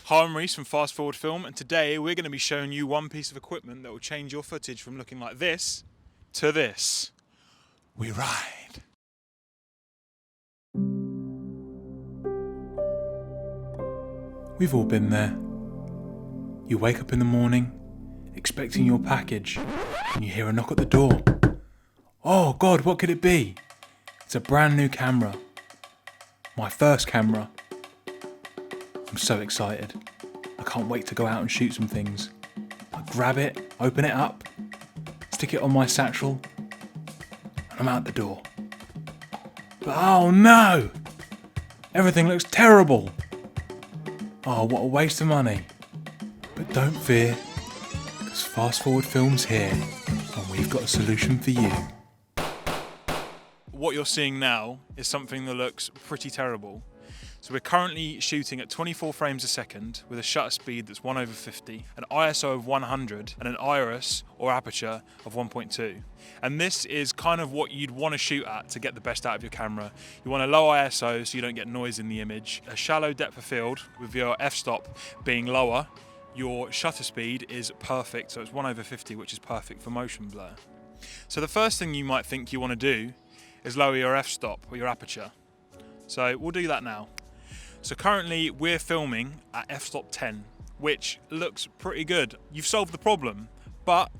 Hi, I'm Reese from Fast Forward Film, and today we're going to be showing you one piece of equipment that will change your footage from looking like this to this. We ride. We've all been there. You wake up in the morning, expecting your package, and you hear a knock at the door. Oh God, what could it be? It's a brand new camera. My first camera. I'm so excited. I can't wait to go out and shoot some things. I grab it, open it up, stick it on my satchel, and I'm out the door. But oh no! Everything looks terrible! Oh, what a waste of money. But don't fear, because Fast Forward Film's here, and we've got a solution for you. What you're seeing now is something that looks pretty terrible. So we're currently shooting at 24 frames a second with a shutter speed that's 1/50, an ISO of 100 and an iris or aperture of 1.2. And this is kind of what you'd want to shoot at to get the best out of your camera. You want a low ISO so you don't get noise in the image, a shallow depth of field with your f-stop being lower. Your shutter speed is perfect, so it's 1/50, which is perfect for motion blur. So the first thing you might think you want to do is lower your f-stop or your aperture. So we'll do that now. So currently we're filming at f-stop 10, which looks pretty good. You've solved the problem, but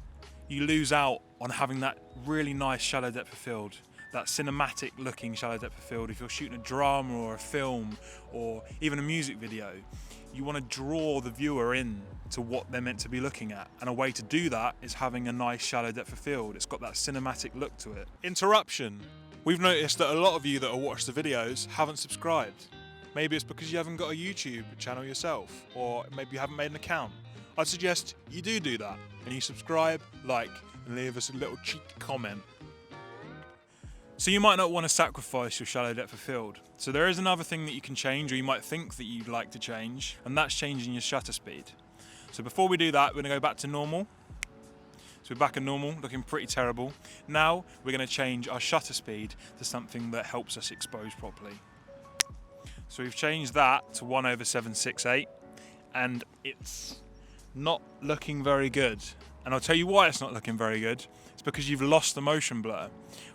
you lose out on having that really nice shallow depth of field, that cinematic looking shallow depth of field. If you're shooting a drama or a film or even a music video, you want to draw the viewer in to what they're meant to be looking at. And a way to do that is having a nice shallow depth of field. It's got that cinematic look to it. Interruption. We've noticed that a lot of you that have watched the videos haven't subscribed. Maybe it's because you haven't got a YouTube channel yourself, or maybe you haven't made an account. I'd suggest you do that, and you subscribe, like, and leave us a little cheeky comment. So you might not want to sacrifice your shallow depth of field. So there is another thing that you can change, or you might think that you'd like to change, and that's changing your shutter speed. So before we do that, we're going to go back to normal. So we're back at normal, looking pretty terrible. Now we're going to change our shutter speed to something that helps us expose properly. So we've changed that to 1/768, and it's not looking very good. And I'll tell you why it's not looking very good. It's because you've lost the motion blur.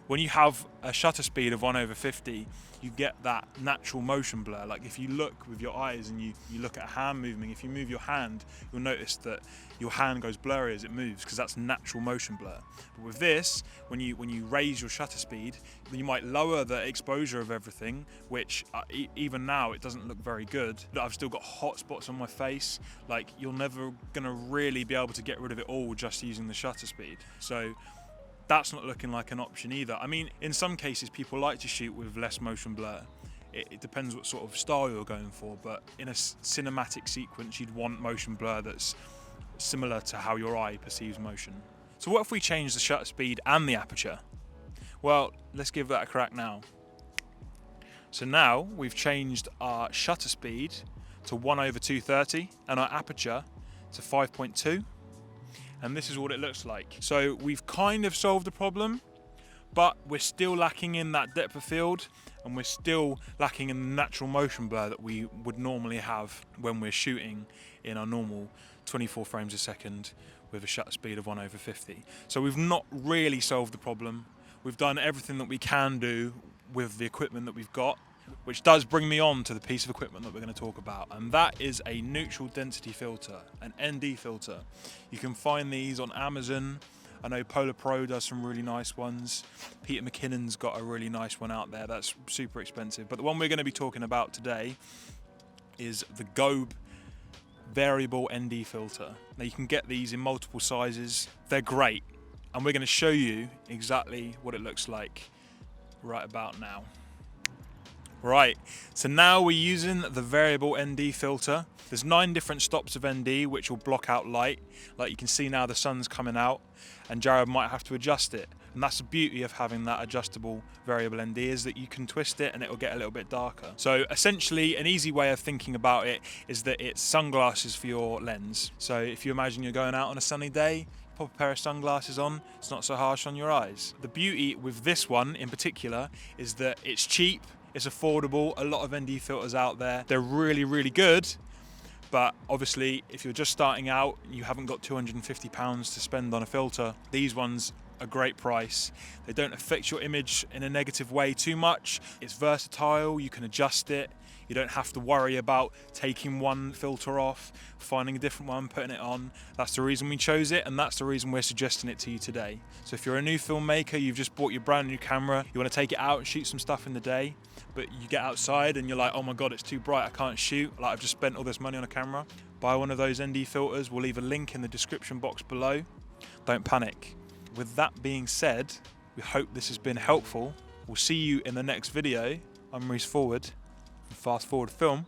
When you have a shutter speed of 1/50, you get that natural motion blur. Like if you look with your eyes and you look at a hand moving, if you move your hand, you'll notice that your hand goes blurry as it moves, because that's natural motion blur. But with this, when you raise your shutter speed, then you might lower the exposure of everything, which even now it doesn't look very good. I've still got hot spots on my face. Like, you're never gonna really be able to get rid of it all just using the shutter speed. So that's not looking like an option either. I mean, in some cases people like to shoot with less motion blur. It depends what sort of style you're going for, but in a cinematic sequence you'd want motion blur that's similar to how your eye perceives motion. So what if we change the shutter speed and the aperture? Well, let's give that a crack now. So now we've changed our shutter speed to 1/230 and our aperture to 5.2. And this is what it looks like. So we've kind of solved the problem, but we're still lacking in that depth of field, and we're still lacking in the natural motion blur that we would normally have when we're shooting in our normal 24 frames a second with a shutter speed of 1/50. So we've not really solved the problem. We've done everything that we can do with the equipment that we've got, which does bring me on to the piece of equipment that we're going to talk about, and that is a neutral density filter, an ND filter. You can find these on Amazon. I know Polar Pro does some really nice ones. Peter McKinnon's got a really nice one out there that's super expensive, but the one we're going to be talking about today is the Gobe variable ND filter. Now you can get these in multiple sizes. They're great, and we're going to show you exactly what it looks like right about now. Right, so now we're using the variable ND filter. There's 9 different stops of ND which will block out light. Like you can see now, the sun's coming out, and Jared might have to adjust it. And that's the beauty of having that adjustable variable ND, is that you can twist it and it will get a little bit darker. So essentially, an easy way of thinking about it is that it's sunglasses for your lens. So if you imagine you're going out on a sunny day, pop a pair of sunglasses on, it's not so harsh on your eyes. The beauty with this one in particular is that it's cheap, it's affordable. A lot of ND filters out there, they're really, really good, But obviously, if you're just starting out and you haven't got £250 to spend on a filter, these ones a great price. They don't affect your image in a negative way too much. It's versatile, you can adjust it. You don't have to worry about taking one filter off, finding a different one, putting it on. That's the reason we chose it, and that's the reason we're suggesting it to you today. So if you're a new filmmaker, you've just bought your brand new camera, you want to take it out and shoot some stuff in the day, but you get outside and you're like, oh my God, it's too bright, I can't shoot. Like, I've just spent all this money on a camera. Buy one of those ND filters. We'll leave a link in the description box below. Don't panic. With that being said, we hope this has been helpful. We'll see you in the next video. I'm Reese Forward from Fast Forward Film.